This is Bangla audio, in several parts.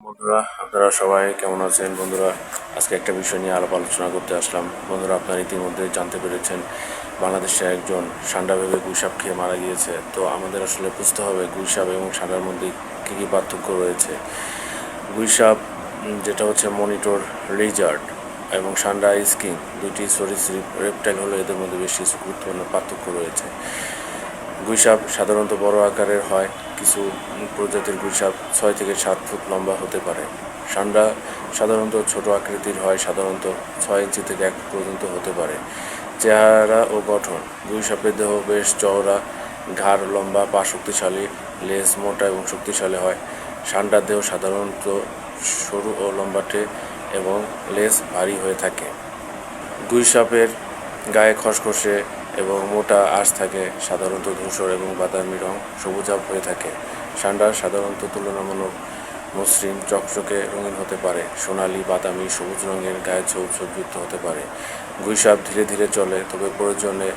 বন্ধুরা, আপনারা সবাই কেমন আছেন? বন্ধুরা, আজকে একটা বিষয় নিয়ে আলোচনা করতে আসলাম। বন্ধুরা, আপনারা ইতিমধ্যে জানতে পেরেছেন বাংলাদেশে একজন ষান্ডা ভেবে গুইসাপ খেয়ে মারা গিয়েছে। তো আমাদের আসলে বুঝতে হবে গুইসাপ এবং ষান্ডার মধ্যে কী কী পার্থক্য রয়েছে। গুইসাপ যেটা হচ্ছে মনিটর লিজার্ড এবং ষান্ডা স্কিং, দুইটি সরীসৃপ রেপটাইল হলো, এদের মধ্যে বেশ কিছু গুরুত্বপূর্ণ পার্থক্য রয়েছে। গুইসাপ সাধারণত বড় আকারের হয়, কিছু প্রজাতির গুইসাপ 6 থেকে 7 ফুট লম্বা হতে পারে। ষান্ডা সাধারণত ছোট আকৃতির হয়, সাধারণত 6 ইঞ্চি থেকে 1 ফুট পর্যন্ত হতে পারে। চেহারা ও গঠন: গুইসাপের দেহ বেশ চওড়া, ঘাড় লম্বা, পা শক্তিশালী, লেজ মোটা এবং শক্তিশালী হয়। ষান্ডার দেহ সাধারণত সরু ও লম্বাটে এবং লেজ ভারী হয়ে থাকে। গুইসাপের গায়ে খসখসে এবং মোটা আঁশ থাকে, সাধারণত ধূসর এবং বাদামি রং সবুজাভ হয়ে থাকে। ষান্ডা সাধারণত তুলনামূলক মসৃণ, চকচকে রঙিন হতে পারে, সোনালী, বাদামি, সবুজ রঙের গায়ে ছোপযুক্ত হতে পারে। গুইসাপ ধীরে ধীরে চলে, তবে প্রয়োজনে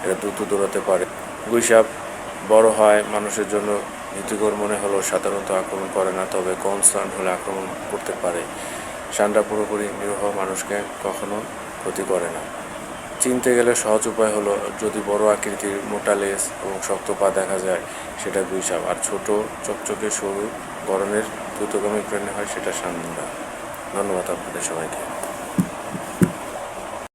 এরা দ্রুত দৌড়াতে পারে। গুইসাপ বড় হয় মানুষের জন্য ভীতিকর মনে হলেও সাধারণত আক্রমণ করে না, তবে কনসার্ন হলে আক্রমণ করতে পারে। ষান্ডা পুরোপুরি নিরীহ মানুষকে কখনো ক্ষতি করে না। চিনতে গেলে সহজ উপায় হলো, যদি বড় আকৃতির মোটা লেজ এবং শক্ত পা দেখা যায় সেটা গুইসাপ, আর ছোট চকচকে সরু গড়নের দ্রুতগামী প্রাণী হয় সেটা ষান্ডা। ধন্যবাদ আপনাদের সবাইকে।